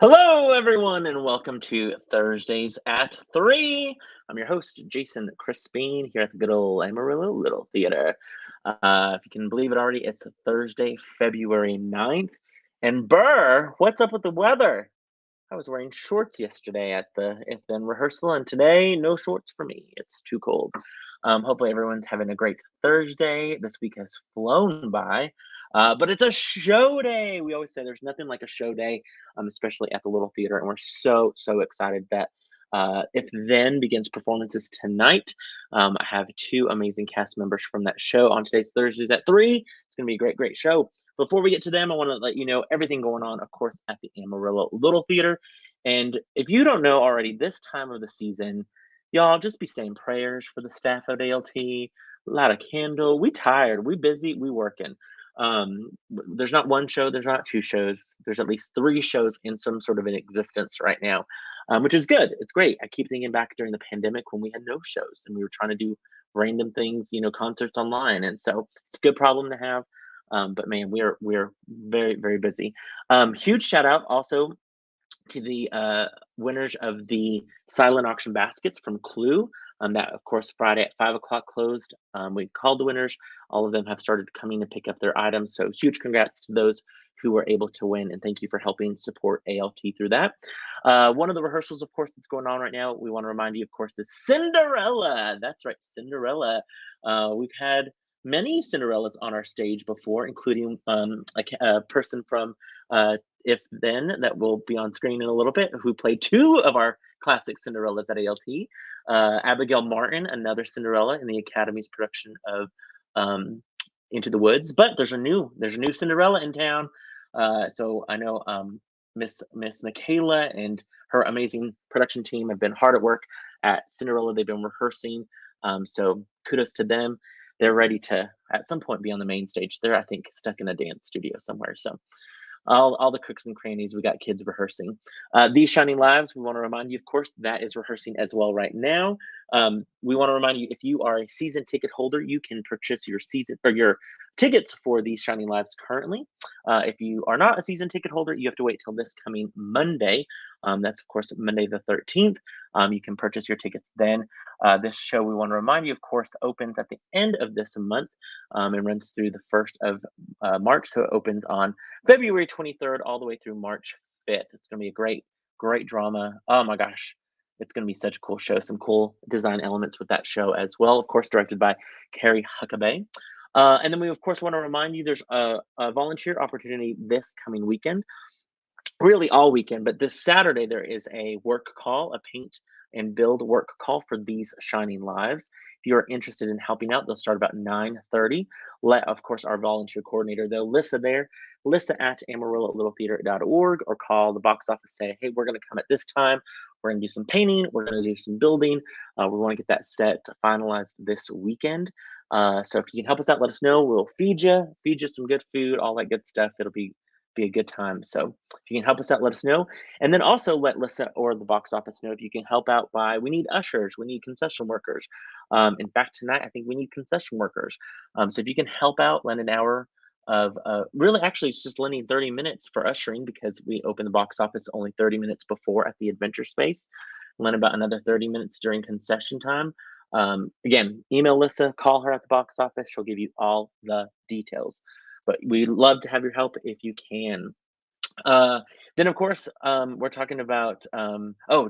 Hello, everyone, and welcome to Thursdays at 3. I'm your host, Jason Crespin, here at the good old Amarillo Little Theater. If you can believe it already, it's Thursday, February 9th. And Burr, what's up with the weather? I was wearing shorts yesterday at the if then rehearsal, and today, no shorts for me. It's too cold. Hopefully, everyone's having a great Thursday. This week has flown by, but it's a show day. We always say there's nothing like a show day, especially at the Little Theater, and we're so excited that If Then begins performances tonight. I have two amazing cast members from that show on today's Thursdays at 3. It's going to be a great show. Before we get to them, I want to let you know everything going on, of course, at the Amarillo Little Theater. And if you don't know already, this time of the season, y'all just be saying prayers for the staff of ALT. Light a candle. We tired. We busy. We working. There's not one show. There's not two shows. There's at least 3 shows in some sort of an existence right now, which is good. It's great. I keep thinking back during the pandemic when we had no shows and we were trying to do random things, concerts online. And so it's a good problem to have. But man, we're very busy. Huge shout out also to the winners of the silent auction baskets from Clue. That, of course, Friday at 5 o'clock closed. We called the winners. All of them have started coming to pick up their items. So huge congrats to those who were able to win. And thank you for helping support ALT through that. One of the rehearsals, of course, that's going on right now, we want to remind you, of course, is Cinderella. That's right, Cinderella. We've had many Cinderellas on our stage before, including a person from If Then that will be on screen in a little bit, who played 2 of our classic Cinderellas at ALT. Abigail Martin, another Cinderella in the Academy's production of Into the Woods. But there's a new Cinderella in town. So I know Miss Michaela and her amazing production team have been hard at work at Cinderella. They've been rehearsing. So kudos to them. They're ready to, at some point, be on the main stage. They're, I think, stuck in a dance studio somewhere. So all the cooks and crannies, we got kids rehearsing. These Shining Lives, we want to remind you, of course, that is rehearsing as well right now. We want to remind you, if you are a season ticket holder, you can purchase your tickets for These Shining Lives currently. If you are not a season ticket holder, you have to wait till this coming Monday. That's, of course, Monday the 13th. You can purchase your tickets then. This show, we want to remind you, of course, opens at the end of this month and runs through the 1st of March. So it opens on February 23rd all the way through March 5th. It's going to be a great drama. Oh my gosh. It's going to be such a cool show. Some cool design elements with that show as well. Of course, directed by Carrie Huckabee. And then we, of course, want to remind you there's a volunteer opportunity this coming weekend. Really all weekend, but this Saturday there is a work call, a paint and build work call for These Shining Lives. If you are interested in helping out, they'll start about 9:30. Let, of course, our volunteer coordinator, though, Lissa at amarillo@littletheater.org, or call the box office, say, hey, we're going to come at this time. We're going to do some painting. We're going to do some building. We want to get that set finalized this weekend. So if you can help us out, let us know. We'll feed you some good food, all that good stuff. It'll be a good time. So if you can help us out, let us know. And then also let Lissa or the box office know if you can help out we need ushers, we need concession workers. In fact, tonight, I think we need concession workers. So if you can help out, lend an hour of, really actually it's just lending 30 minutes for ushering, because we open the box office only 30 minutes before at the Adventure Space. Lend about another 30 minutes during concession time. Again, email Lissa, call her at the box office. She'll give you all the details. But we'd love to have your help if you can. Then, of course, we're talking about,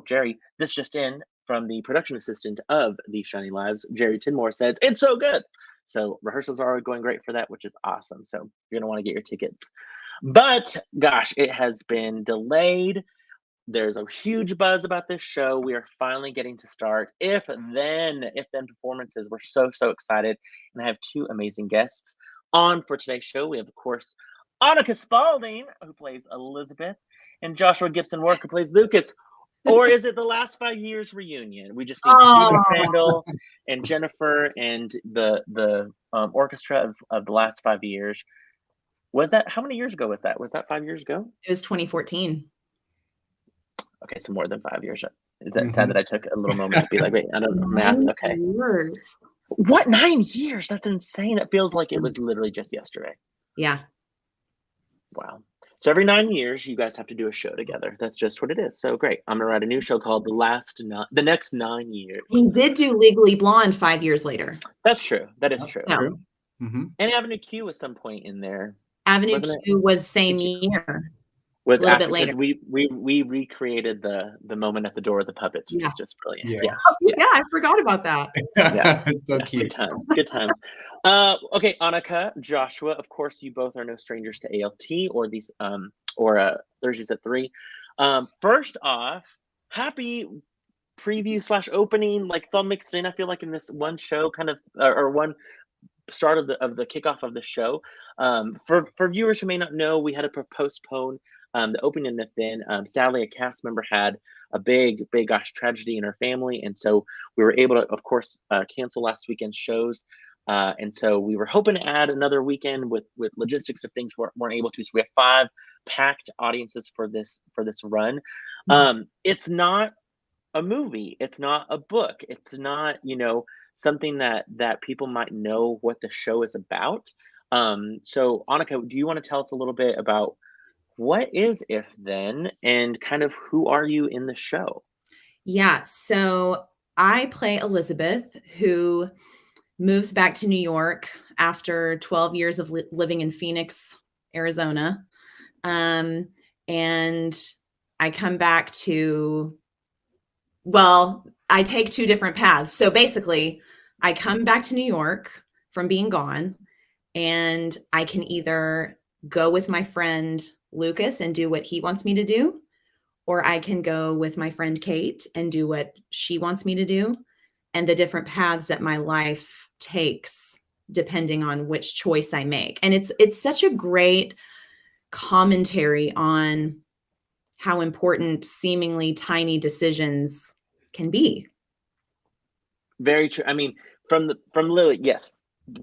Jerry, this just in from the production assistant of These Shining Lives, Jerry Tidmore, says, it's so good. So rehearsals are going great for that, which is awesome. So you're going to want to get your tickets. But gosh, it has been delayed. There's a huge buzz about this show. We are finally getting to start If Then performances. We're so excited. And I have 2 amazing guests on for today's show. We have, of course, Annika Spalding, who plays Elizabeth, and Joshua Gibson Work, who plays Lucas. Or is it the Last 5 Years reunion? We just need Stephen Crandall and Jennifer and the orchestra of the last 5 years. Was that, how many years ago was that? Was that 5 years ago? It was 2014. Okay, so more than 5 years. Is that sad that I took a little moment to be like, wait, I don't know math? Okay. Years. What, 9 years? That's insane. It feels like it was literally just yesterday. Yeah. Wow. So every 9 years, you guys have to do a show together. That's just what it is. So great. I'm gonna write a new show called The Next 9 Years. We did do Legally Blonde 5 years later. That's true. That is true. Yeah. True. Mm-hmm. And Avenue Q was some point in there. Avenue Wasn't Q was same year. Was a little after, bit later. because we recreated the moment at the door of the puppets, which is just brilliant. Yes. Yes. Yeah, I forgot about that. Yeah. So Yeah, cute. Good times. Okay, Annika, Joshua, of course, you both are no strangers to ALT or these Thursdays at 3. First off, happy preview / opening, like, it's all mixed in. I feel like in this one show, kind of, or one start of the kickoff of the show. For viewers who may not know, we had to postpone the opening of then. Sadly, a cast member had a big tragedy in her family, and so we were able to, of course, cancel last weekend's shows. And so we were hoping to add another weekend with logistics of things weren't able to. So we have 5 packed audiences for this run. It's not a movie. It's not a book. It's not, something that people might know what the show is about. So Annika, do you want to tell us a little bit about what is If Then and kind of who are you in the show? Yeah, so I play Elizabeth, who moves back to New York after 12 years of living in Phoenix, Arizona. And I come back to, I take 2 different paths. So basically, I come back to New York from being gone, and I can either go with my friend Lucas and do what he wants me to do, or I can go with my friend Kate and do what she wants me to do. And the different paths that my life takes depending on which choice I make. And it's such a great commentary on how important seemingly tiny decisions can be. Very true. I mean, from Lily, yes,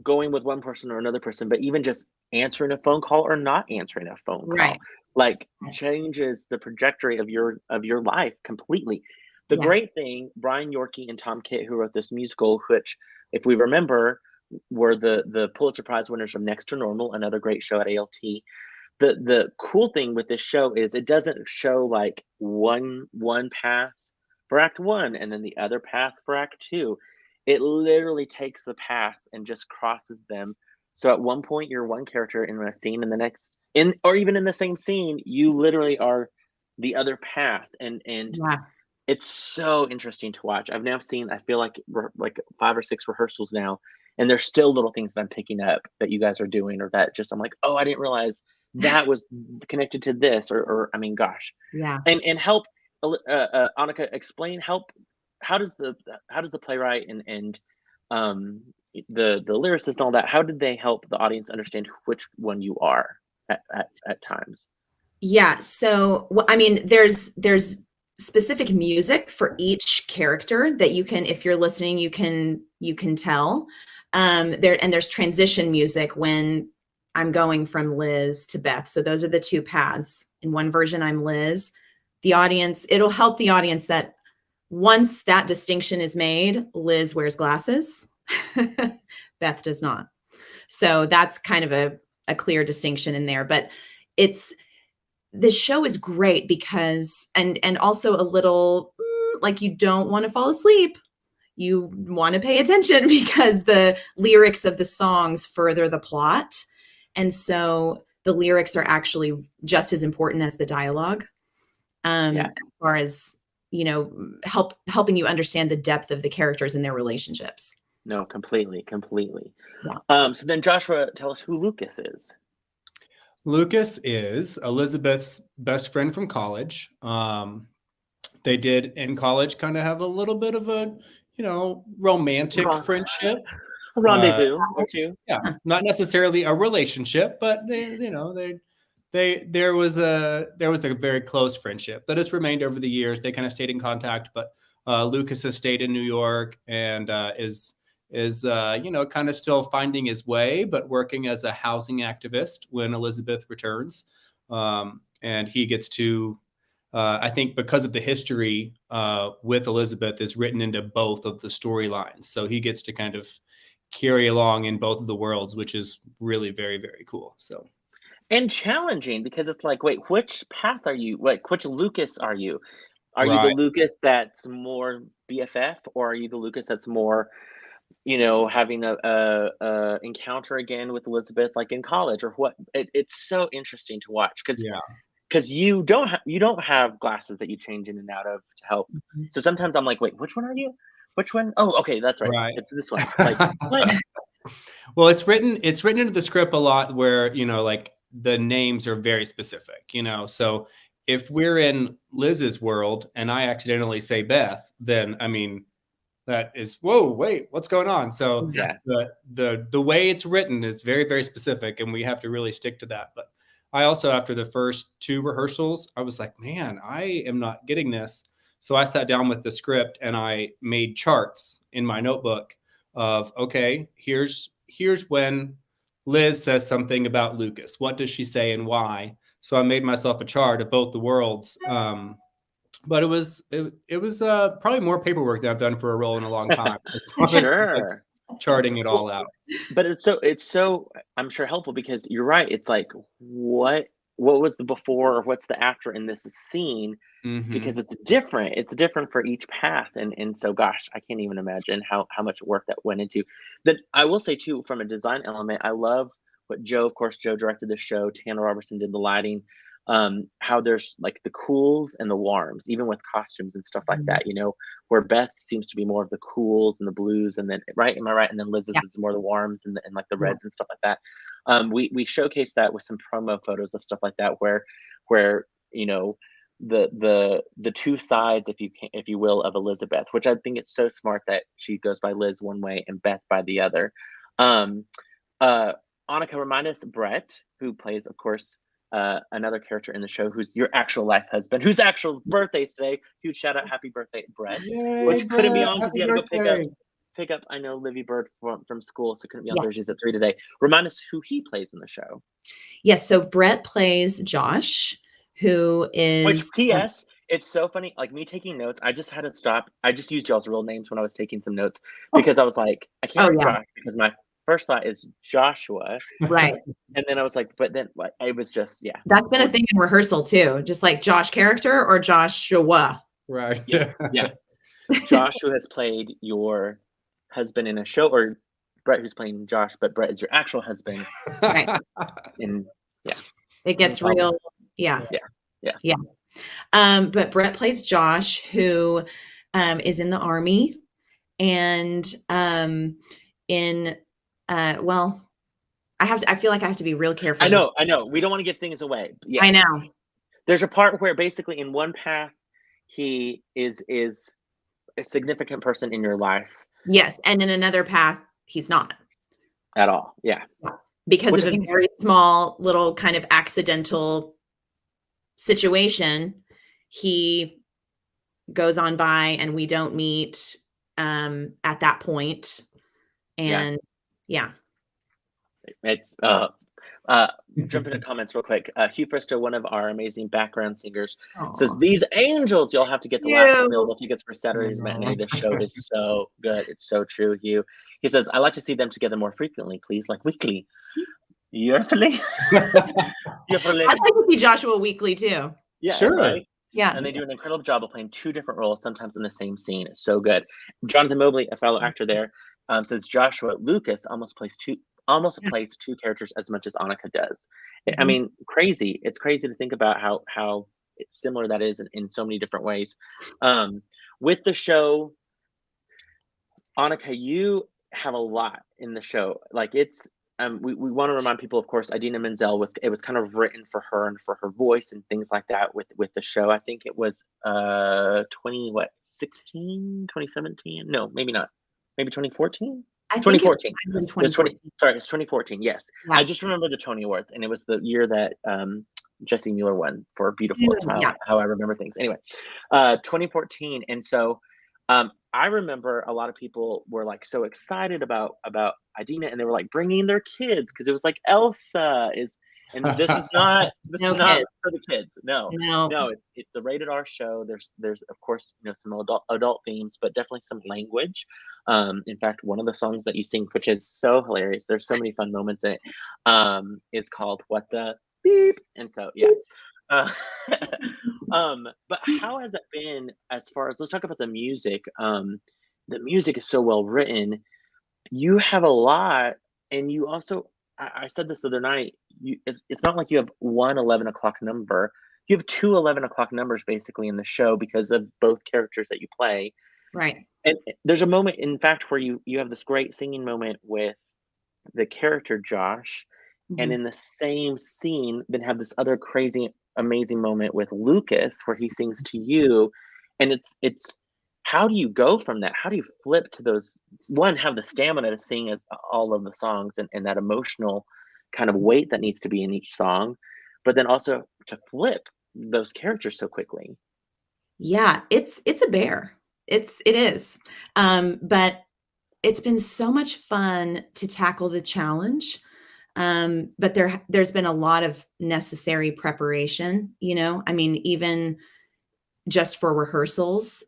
going with one person or another person, but even just answering a phone call or not answering a phone call, like, changes the trajectory of your life completely. The great thing, Brian Yorkie and Tom Kitt, who wrote this musical, which, if we remember, were the Pulitzer Prize winners of Next to Normal, another great show at ALT. The cool thing with this show is it doesn't show like one path for Act 1 and then the other path for Act 2. It literally takes the paths and just crosses them. So at one point you're one character in a scene, and the next, or even in the same scene, you literally are the other path. And it's so interesting to watch. I've now seen, I feel like, 5 or 6 rehearsals now, and there's still little things that I'm picking up that you guys are doing, or that just I'm like, oh, I didn't realize that was connected to this, or I mean, gosh. Yeah. And help, Annika, explain, how does the playwright and the lyricist and all that, how did they help the audience understand which one you are at times? Yeah. So, I mean, there's specific music for each character that you can, if you're listening, you can tell. There's transition music when I'm going from Liz to Beth. So those are the 2 paths. In one version, I'm Liz. It'll help the audience that once that distinction is made, Liz wears glasses, Beth does not. So that's kind of a clear distinction in there. But the show is great because, and also a little like, you don't want to fall asleep. You want to pay attention because the lyrics of the songs further the plot. And so the lyrics are actually just as important as the dialogue, as far as, helping you understand the depth of the characters and their relationships. No, completely. Yeah. So then, Joshua, tell us who Lucas is. Lucas is Elizabeth's best friend from college. They did in college kind of have a little bit of a, romantic friendship. A rendezvous or 2. Yeah, not necessarily a relationship, but there was a very close friendship that has remained over the years. They kind of stayed in contact, but Lucas has stayed in New York and is kind of still finding his way, but working as a housing activist when Elizabeth returns. And he gets to, I think because of the history with Elizabeth is written into both of the storylines. So he gets to kind of carry along in both of the worlds, which is really very, very cool. So. and challenging because it's like, wait, which path are you? Like, which Lucas are you? Are you the Right. Lucas that's more BFF, or are you the Lucas that's more, having a encounter again with Elizabeth, like in college, or what? It's so interesting to watch Yeah. because you don't have glasses that you change in and out of to help. Mhm. So sometimes I'm like, wait, which one are you? Which one? Oh, okay, that's right. Right. It's this one. Like what? Well, it's written into the script a lot where, like the names are very specific, So if we're in Liz's world and I accidentally say Beth, then I mean that is, whoa, wait, what's going on? So Yeah. the way it's written is very, very specific, and we have to really stick to that. But I also, after the first 2 rehearsals, I was like, man, I am not getting this. So I sat down with the script and I made charts in my notebook of, okay, here's when Liz says something about Lucas. What does she say and why? So I made myself a chart of both the worlds. But it was probably more paperwork that I've done for a role in a long time, as far as like Sure. charting it all Well, out. but it's so I'm sure helpful because you're right. It's like what was the before or what's the after in this scene because Hmm. it's different. It's different for each path, and so gosh, I can't even imagine how much work that went into. That I will say too, from a design element, I love what Joe. Of course, Joe directed the show. Tanner Robertson did the lighting. How there's like the cools and the warms, even with costumes and stuff like Mhm. that. Where Beth seems to be more of the cools and the blues, and then right, am I right? And then Liz's Yeah. is more the warms and like the Yeah. reds and stuff like that. We showcase that with some promo photos of stuff like that, where the two sides, if you will, of Elizabeth, which I think it's so smart that she goes by Liz one way and Beth by the other. Um, uh, Annika, remind us, Brett, who plays, of course, another character in the show, who's your actual life husband, whose actual birthday's today. Huge shout out, happy birthday, Brett, Yay, which couldn't be Brett! on because Happy he had to go birthday! pick up. I know Livy Bird from school, so couldn't be on Yeah. Thursdays at 3 today. Remind us who he plays in the show. Yes. So Brett plays Josh, who Which, is P.S., it's so funny. Like me taking notes, I just had to stop. I just used y'all's real names when I was taking some notes because I was like, I can't oh write yeah, Josh because my first thought is Joshua, right. and then I was like, but then like, it was just That's been a thing in rehearsal too. Just like Josh character or Joshua. Right. yeah. Josh, who has played your husband in a show, or Brett, who's playing Josh, but Brett is your actual husband. Right. And yeah, It gets Um, real. Yeah. yeah. Yeah. But Brett plays Josh, who is in the army, and in well, I feel like I have to be real careful. I know. We don't want to give things away. But yes. I know. There's a part where basically in one path he is a significant person in your life Yes, and in another path, he's not, at all. Yeah. because Which of a he's very small little kind of accidental situation. He goes on by, and we don't meet at that point. And yeah. it's jump into comments real quick. Hugh Frister, one of our amazing background singers, says, Aw. "These angels, you'll have to get the last available tickets for Saturday's Aw. matinee. This show is so good. It's so true, Hugh." He says, "I like to see them together more frequently, please, like weekly." Yearly? Yearly. I'd like to see Joshua Weekly too. Yeah, Sure. right? Yeah. And they do an incredible job of playing two different roles, sometimes in the same scene. It's so good. Jonathan Mobley, a fellow actor there, says Joshua Lucas almost plays Yeah. two characters as much as Annika does. I Mhm. mean, crazy. It's crazy to think about how similar that is in so many different ways. With the show, Annika, you have a lot in the show. Like it's we want to remind people, of course, Idina Menzel was kind of written for her and for her voice and things like that with the show. I think it was 2017? No, maybe not. Maybe 2014? I think it 2014. might have been It was 2014. it's 2014, yes. Yeah. I just remember the Tony Awards, and it was the year that Jesse Mueller won for Beautiful. It's Yeah. how I remember things. Anyway, 2014, and so I remember a lot of people were like so excited about Idina, and they were like bringing their kids because it was like Elsa is, and this is not No not kids. for the kids. No, No. no, it's a rated R show. There's of course some adult themes, but definitely some language. In fact, one of the songs that you sing, which is so hilarious, there's so many fun moments in it, is called "What the beep. And so, yeah. Uh, but how has that been as far as, let's talk about the music. The music is so well written. You have a lot, and you also, I said this the other night, it's not like you have one 11 o'clock number. You have two 11 o'clock numbers basically in the show because of both characters that you play. Right. And there's a moment, in fact, where you have this great singing moment with the character Josh, and Mhm. in the same scene, then have this other crazy, amazing moment with Lucas where he sings to you, and it's how do you go from that? How do you flip to those? One, have the stamina to sing all of the songs and that emotional kind of weight that needs to be in each song, but then also to flip those characters so quickly. Yeah, it's a bear. It is. But it's been so much fun to tackle the challenge. But there's been a lot of necessary preparation, you know? I mean, even just for rehearsals,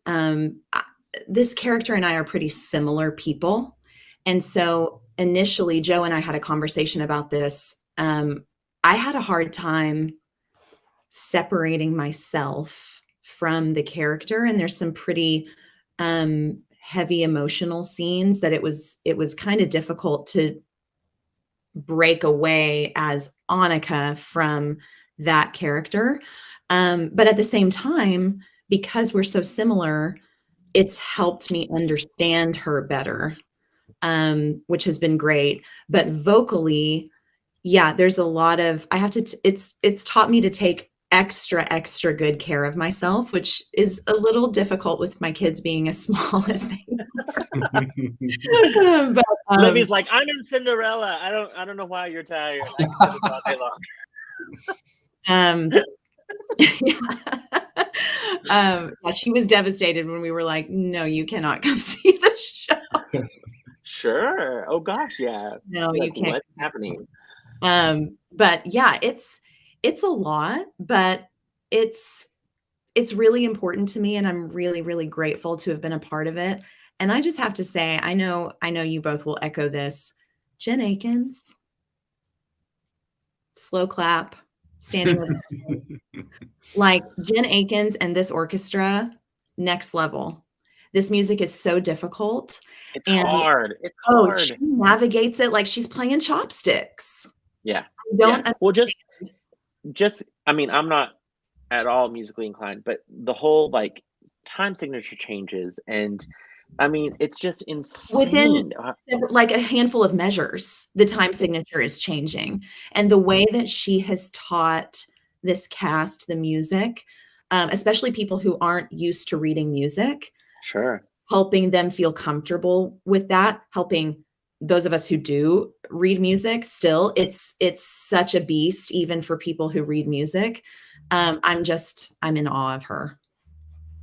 this character and I are pretty similar people. And so initially, Joe and I had a conversation about this. I had a hard time separating myself from the character, and there's some pretty heavy emotional scenes that it was kind of difficult to break away as Annika from that character. But at the same time, because we're so similar, it's helped me understand her better, which has been great. But vocally, yeah, there's a lot of I have to. It's taught me to take extra good care of myself, which is a little difficult with my kids being as small as they are. But Libby's like, I'm in Cinderella. I don't know why you're tired. I can do this all day long. Yeah. Yeah, she was devastated when we were like, "No, you cannot come see the show. Sure. Oh gosh, yeah. No, you Like, can't." what's happening? But yeah, it's a lot, but it's it's really important to me, and I'm really grateful to have been a part of it. And I just have to say, I know you both will echo this. Jen Akins, slow clap, standing like Jen Akins and this orchestra, next level. This music is so difficult, It's and hard. It's oh, she hard. navigates it like she's playing chopsticks. Yeah. I Yeah. don't Well, just I mean, I'm not at all musically inclined, but the whole like time signature changes, and I mean, it's just within insane. like a handful of measures, the time signature is changing. And the way that she has taught this cast the music, especially people who aren't used to reading music, Sure. helping them feel comfortable with that, helping those of us who do read music still, it's such a beast, even for people who read music. I'm in awe of her.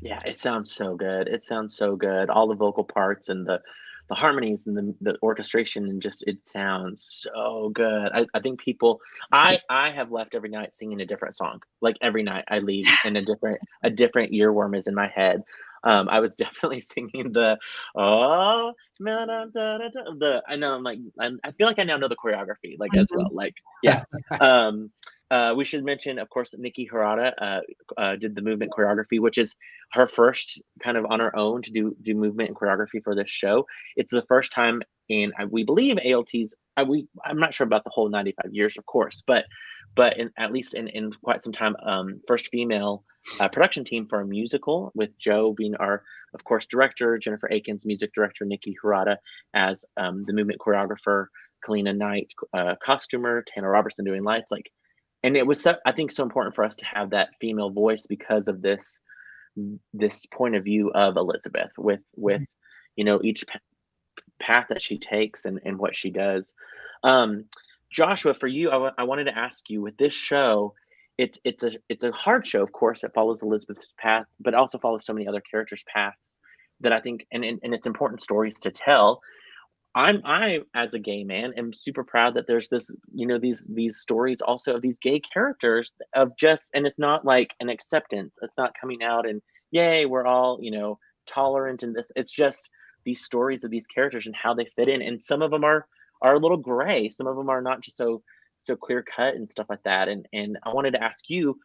Yeah, it sounds so good. It sounds so good. All the vocal parts and the harmonies and the orchestration, and just it sounds so good. I think people I have left every night singing a different song. Like every night I leave and a different earworm is in my head. I was definitely singing the oh smell the I know I'm like I feel like I now know the choreography like as well. Like yeah. Um we should mention, of course, Nikki Harada did the movement choreography, which is her first kind of on her own to do movement and choreography for this show. It's the first time in we believe ALT's. I'm not sure about the whole 95 years, of course, but at least in quite some time, first female production team for a musical, with Joe being our, of course, director, Jennifer Akins, music director, Nikki Harada as the movement choreographer, Kalina Knight, costumer, Tanner Robertson doing lights, like. And it was so, I think, so important for us to have that female voice because of this point of view of Elizabeth with each path that she takes and what she does. Joshua, for you, I wanted to ask you, with this show, it's a hard show, of course. It follows Elizabeth's path, but also follows so many other characters' paths that I think, and it's important stories to tell. I as a gay man am super proud that there's this, these stories also of these gay characters of just, and it's not like an acceptance. It's not coming out and yay, we're all, tolerant in this. It's just these stories of these characters and how they fit in. And some of them are a little gray. Some of them are not just so clear cut and stuff like that. And I wanted to ask you,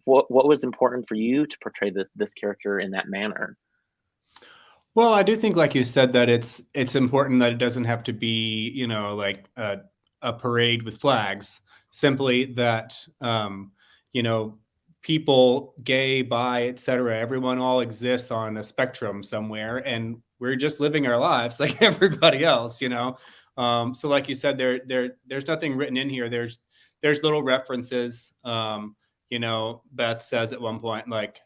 what was important for you to portray this character in that manner? Well, I do think, like you said, that it's important that it doesn't have to be, like a parade with flags. Simply that, people, gay, bi, etc., everyone all exists on a spectrum somewhere, and we're just living our lives like everybody else. So, like you said, there's nothing written in here. There's little references. Beth says at one point, like,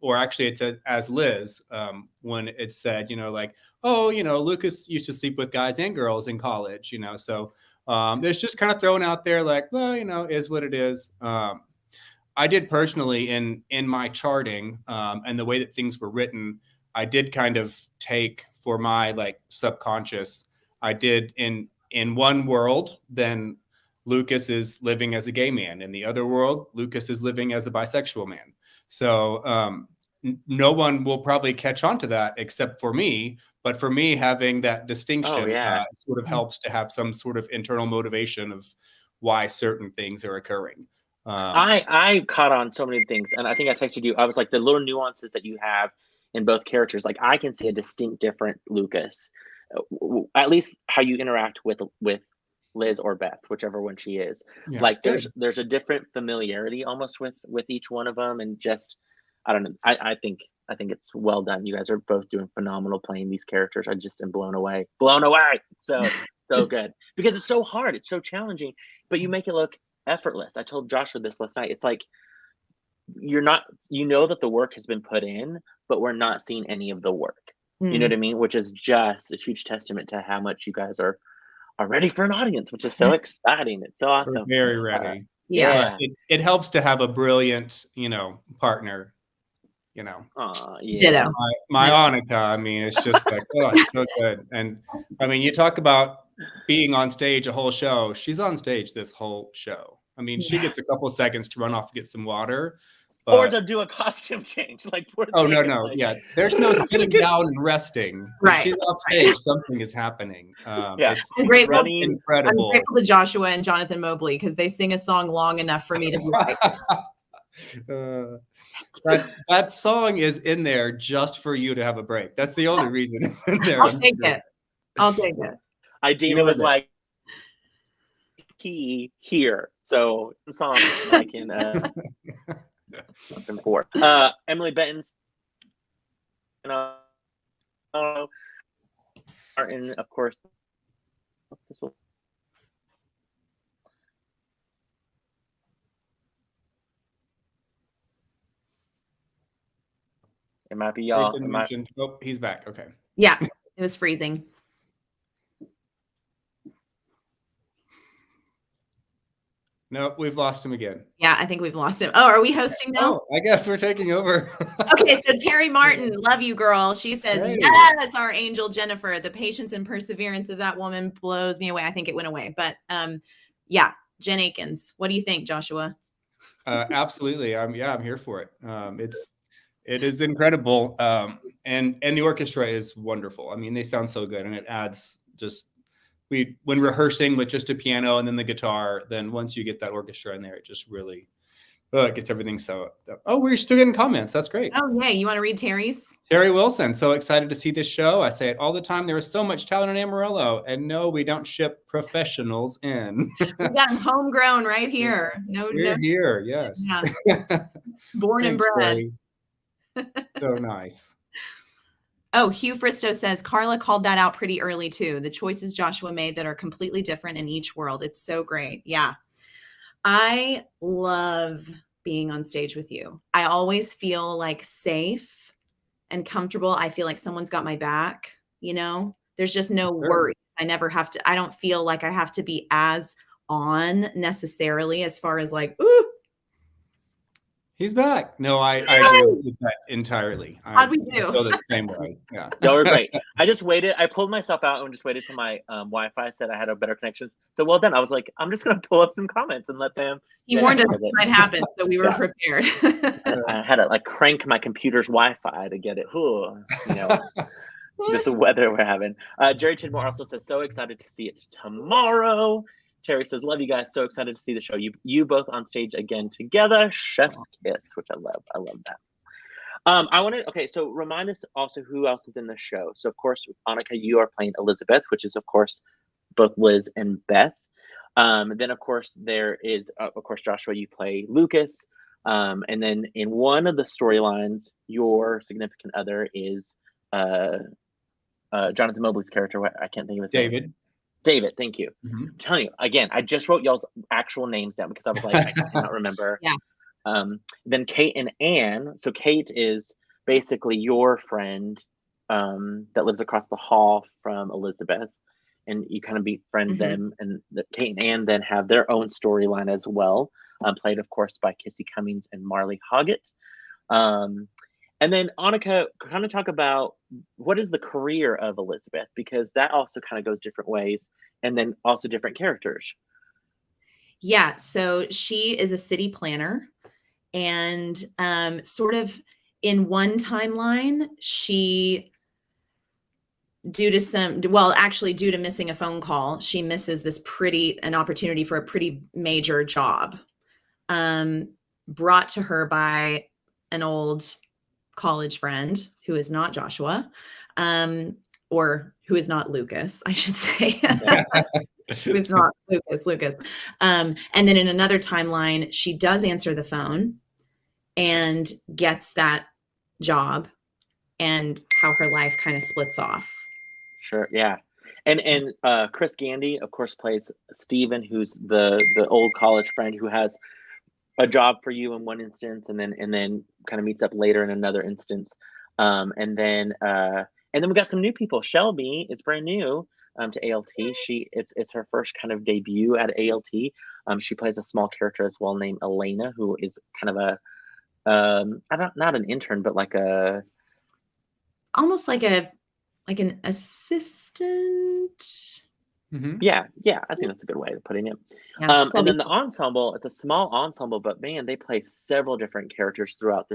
or actually it's as Liz, when it said, like, oh, Lucas used to sleep with guys and girls in college, so there's just kind of thrown out there like, well, is what it is. I did personally in my charting, and the way that things were written, I did kind of take for my like subconscious, I did in one world, then Lucas is living as a gay man. In the other world, Lucas is living as a bisexual man. So no one will probably catch on to that except for me. But for me, having that distinction sort of helps to have some sort of internal motivation of why certain things are occurring. I caught on so many things, and I think I texted you. I was like, the little nuances that you have in both characters, like I can see a distinct different Lucas, at least how you interact with Liz or Beth, whichever one she is. Yeah, like there's a different familiarity almost with each one of them, and just I don't know. I think it's well done. You guys are both doing phenomenal playing these characters. I just am blown away. So good, because it's so hard. It's so challenging, but you make it look effortless. I told Joshua this last night. It's like you're not, that the work has been put in, but we're not seeing any of the work. You know what I mean? Which is just a huge testament to how much you guys are ready for an audience, which is so exciting. It's so awesome. We're very ready. Yeah. It helps to have a brilliant, partner. Ditto. My Annika, I mean, it's just like, oh, it's so good. And I mean, you talk about being on stage a whole show. She's on stage this whole show. I mean, she gets a couple seconds to run off to get some water. Or to do a costume change. No. Yeah. There's no sitting down and resting. Right. If she's off stage, something is happening. It's incredible. I'm grateful to Joshua and Jonathan Mobley because they sing a song long enough for me to be like, that song is in there just for you to have a break. That's the only reason it's in there. I'll take it. Idina was like, key here. So song I can something for. Emily Benton's, Martin, of course. It might be y'all. Oh, he's back. Okay. Yeah, it was freezing. No, we've lost him again. Yeah, I think we've lost him. Oh, are we hosting now? Oh, I guess we're taking over. Okay, so Terry Martin, love you, girl. She says, hey. Yes, our angel Jennifer. The patience and perseverance of that woman blows me away. I think it went away. But yeah, Jen Akins. What do you think, Joshua? Absolutely. I'm here for it. It is incredible. And the orchestra is wonderful. I mean, they sound so good, and it adds just when rehearsing with just a piano and then the guitar, then once you get that orchestra in there, it just really it gets everything so. Oh, we're still getting comments. That's great. Oh, yeah. You want to read Terry's? Terry Wilson. So excited to see this show. I say it all the time. There is so much talent in Amarillo. And no, we don't ship professionals in. We got them homegrown right here. We're here. Yes. Yeah. Born and bred. So nice. Oh, Hugh Fristo says, Carla called that out pretty early too. The choices Joshua made that are completely different in each world. It's so great. Yeah. I love being on stage with you. I always feel like safe and comfortable. I feel like someone's got my back, there's just no worries. I never have to, I don't feel like I have to be as on necessarily as far as like, ooh, he's back. No, I agree with that entirely. How'd we do? I feel the same way. Yeah. Y'all were great. I just waited. I pulled myself out and just waited till my Wi-Fi said I had a better connection. So well done. I was like, I'm just going to pull up some comments and let them. He warned us this might happen, so we were prepared. I had to crank my computer's Wi-Fi to get it. Just the weather we're having. Jerry Tidmore also says, so excited to see it tomorrow. Terry says, love you guys. So excited to see the show. You both on stage again together. Chef's kiss, which I love. I love that. So remind us also who else is in the show. So of course, Annika, you are playing Elizabeth, which is of course both Liz and Beth. Then of course there is Joshua, you play Lucas. And then in one of the storylines, your significant other is Jonathan Mobley's character. I can't think of his name. David, thank you. Mm-hmm. I'm telling you again, I just wrote y'all's actual names down because I was like, I cannot remember. Yeah. Then Kate and Anne. So Kate is basically your friend that lives across the hall from Elizabeth, and you kind of befriend them. And Kate and Anne then have their own storyline as well, played of course by Kissy Cummings and Marley Hoggett. And then Annika, kind of talk about what is the career of Elizabeth, because that also kind of goes different ways, and then also different characters. Yeah, so she is a city planner, and sort of in one timeline, she, due to missing a phone call, she misses an opportunity for a pretty major job, brought to her by an old college friend who is not Joshua, or who is not Lucas, I should say. Who is not Lucas. And then in another timeline, she does answer the phone and gets that job, and how her life kind of splits off. Sure, yeah. And Chris Gandy, of course, plays Stephen, who's the old college friend who has a job for you in one instance, and then kind of meets up later in another instance. And then we got some new people. Shelby is brand new to ALT. It's her first kind of debut at ALT. She plays a small character as well named Elena, who is kind of not an intern, but almost like an assistant. Mm-hmm. Yeah, I think that's a good way of putting it. Yeah, and then the ensemble, it's a small ensemble, but man, they play several different characters throughout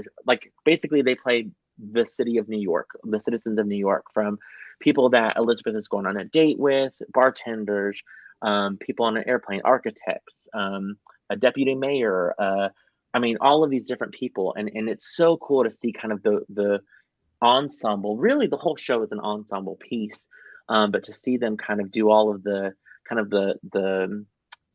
basically they play the city of New York, the citizens of New York, from people that Elizabeth is going on a date with, bartenders, people on an airplane, architects, a deputy mayor, all of these different people. And it's so cool to see kind of the ensemble. Really, the whole show is an ensemble piece. But to see them kind of do all of the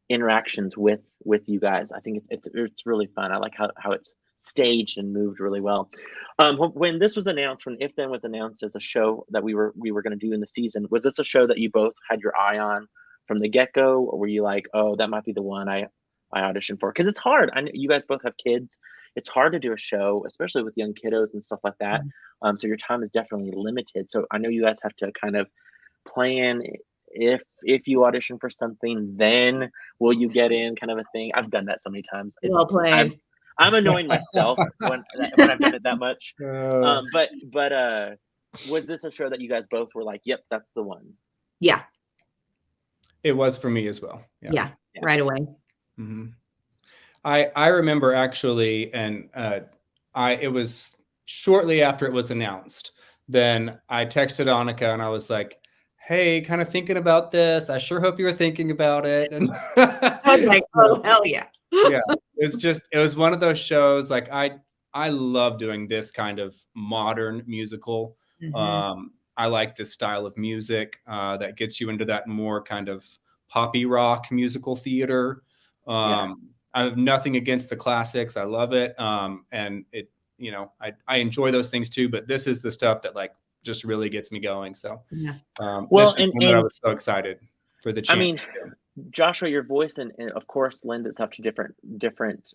interactions with you guys, I think it's really fun. I like how it's staged and moved really well. When this was announced, when If Then was announced as a show that we were going to do in the season, was this a show that you both had your eye on from the get-go, or were you like, oh, that might be the one I auditioned for? Because it's hard. I know you guys both have kids. It's hard to do a show, especially with young kiddos and stuff like that. So your time is definitely limited. So I know you guys have to kind of plan, if you audition for something, then will you get in, kind of a thing. I've done that so many times. Well played. I'm annoying myself when I've done it that much. But was this a show that you guys both were like, yep, that's the one? Yeah, it was for me as well. Yeah. Right away. Mm-hmm. I remember actually, and it was shortly after it was announced. Then I texted Annika and I was like, hey, kind of thinking about this. I sure hope you were thinking about it. And I was like, oh, hell yeah. Yeah, it was one of those shows. Like I love doing this kind of modern musical. Mm-hmm. I like this style of music that gets you into that more kind of poppy rock musical theater. I have nothing against the classics. I love it. And it, I enjoy those things too, but this is the stuff that just really gets me going. So, I was so excited for the chance. Joshua, your voice and of course lends itself to different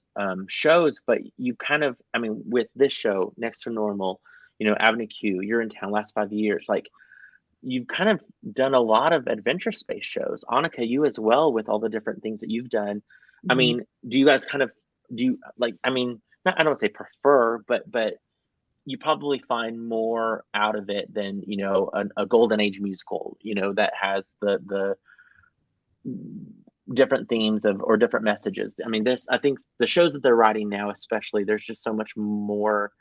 shows, but you kind of, with this show, Next to Normal, Avenue Q, You're in Town, Last 5 years, you've kind of done a lot of adventure space shows. Annika, you as well, with all the different things that you've done. Mm-hmm. Do you guys I don't want to say prefer, but you probably find more out of it than, a golden age musical, that has the different themes or different messages. I think the shows that they're writing now, especially, there's just so much more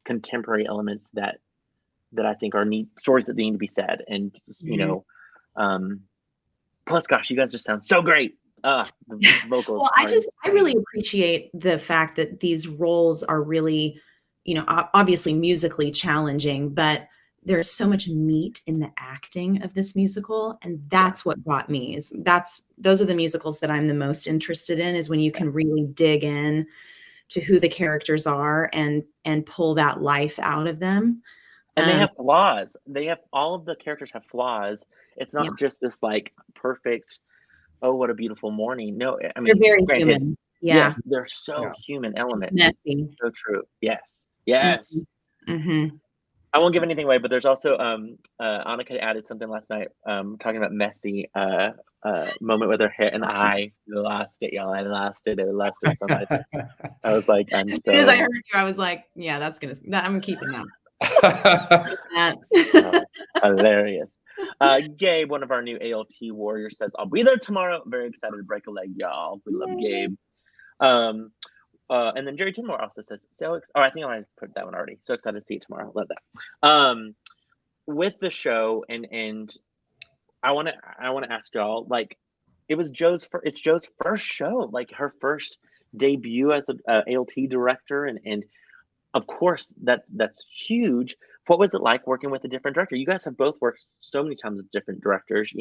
contemporary elements that I think are neat stories that need to be said. And, Plus, gosh, you guys just sound so great. The vocals. Well, I really appreciate the fact that these roles are really, obviously musically challenging, but there's so much meat in the acting of this musical, and that's what got me. Those are the musicals that I'm the most interested in, is when you can really dig in to who the characters are and pull that life out of them. And they have flaws. All of the characters have flaws. It's not just this like perfect, oh, what a beautiful morning. No, I mean, they're very granted, human. Yeah. yes, they're so human element. Messy. So true. Yes. Yes. Mm-hmm. I won't give anything away, but there's also Annika added something last night, talking about messy moment with her hair, and I lost it, y'all. I lost it so much. I was like, as soon as I heard you, I was like, yeah, I'm keeping that. Hilarious. Gabe, one of our new ALT warriors, says, I'll be there tomorrow. Very excited to break a leg, y'all. We love Gabe. And then Jerry Tinmore also says, I think I put that one already. So excited to see it tomorrow. Love that. With the show, and I want to ask y'all, like, it's Joe's first show, like her first debut as an ALT director, and of course that's huge. What was it like working with a different director? You guys have both worked so many times with different directors,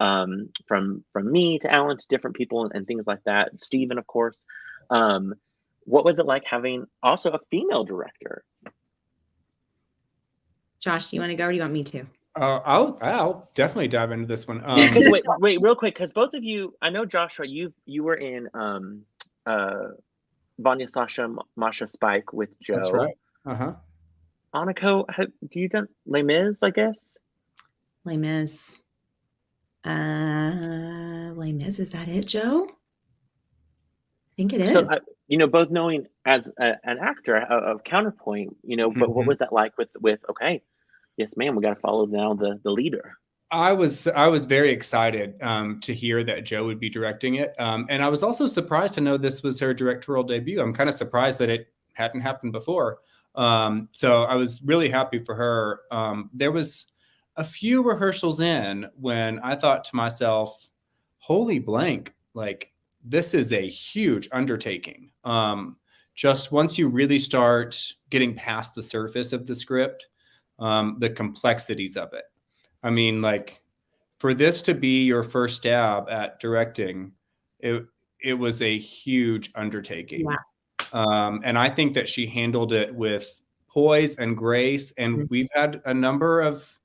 from me to Alan to different people and things like that. Steven, of course. What was it like having also a female director? Josh, do you want to go or do you want me to? I'll definitely dive into this one. Wait, real quick, because both of you, I know Joshua, you were in Vanya, Sasha, Masha, Spike with Joe. That's right. Uh-huh. Annika, do you done Les Mis, I guess? Les Mis. Les Mis, is that it, Joe? I think it is. So, both knowing as an actor of Counterpoint, but what was that like with okay, yes, ma'am, we got to follow now the leader. I was very excited to hear that Joe would be directing it, and I was also surprised to know this was her directorial debut. I'm kind of surprised that it hadn't happened before. So I was really happy for her. There was a few rehearsals in when I thought to myself, holy blank, like this is a huge undertaking. Just once you really start getting past the surface of the script, the complexities of it. I mean, like for this to be your first stab at directing, it was a huge undertaking. Yeah. And I think that she handled it with poise and grace. And we've had a number of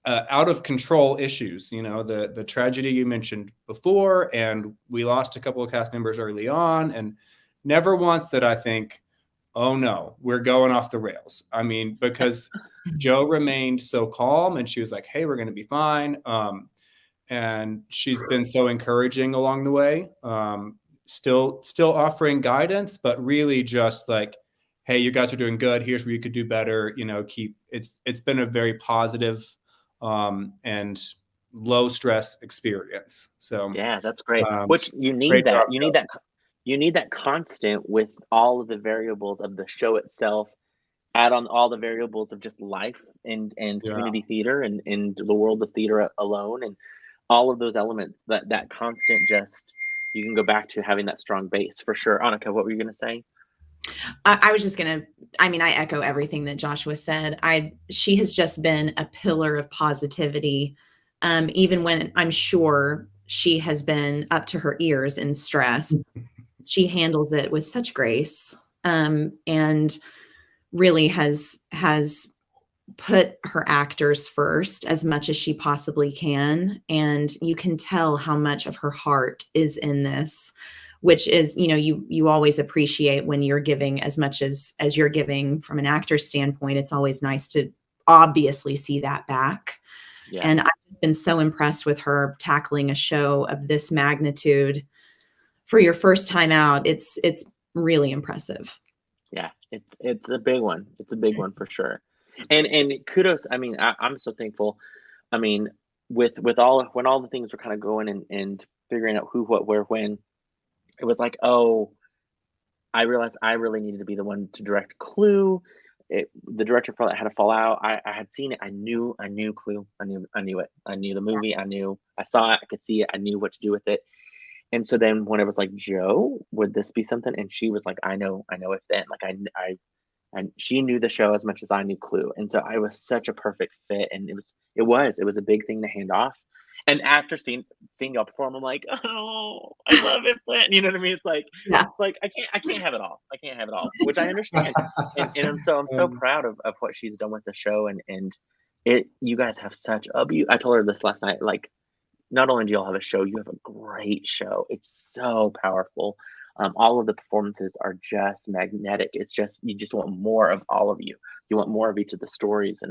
out of control issues, the tragedy you mentioned before, and we lost a couple of cast members early on, and never once did I think, oh no, we're going off the rails. I mean, because Joe remained so calm and she was like, hey, we're going to be fine. And she's been so encouraging along the way. Still offering guidance, but really just like, hey, you guys are doing good. Here's where you could do better. It's been a very positive and low stress experience. So yeah, that's great. Which you need that. You need that constant with all of the variables of the show itself. Add on all the variables of just life and community theater and the world of theater alone, and all of those elements. That constant, just you can go back to having that strong base for sure. Annika, what were you going to say? I was just going to, I echo everything that Joshua said. She has just been a pillar of positivity, even when I'm sure she has been up to her ears in stress. She handles it with such grace, and really has put her actors first as much as she possibly can. And you can tell how much of her heart is in this, which is, you always appreciate when you're giving as much as you're giving from an actor's standpoint. It's always nice to obviously see that back. Yeah. And I've just been so impressed with her tackling a show of this magnitude for your first time out. It's really impressive. Yeah, it's a big one. It's a big one for sure. And kudos. I mean, I'm so thankful. I mean, when all the things were kind of going and figuring out who, what, where, when, it was like, oh, I realized I really needed to be the one to direct Clue. the director for that had a fallout. I had seen it. I knew Clue. I knew it. I knew the movie. I saw it. I could see it. I knew what to do with it. And so then when it was like, Joe, would this be something? And she was like, I know it then. Like and she knew the show as much as I knew Clue. And so I was such a perfect fit. And it was a big thing to hand off. And after seeing y'all perform, I'm like, oh, I love it, Flint. You know what I mean? It's like, I can't have it all. I can't have it all, which I understand. And so I'm so proud of what she's done with the show. And you guys have such a beauty. I told her this last night, like, not only do y'all have a show, you have a great show. It's so powerful. All of the performances are just magnetic. It's just, you just want more of all of you. You want more of each of the stories.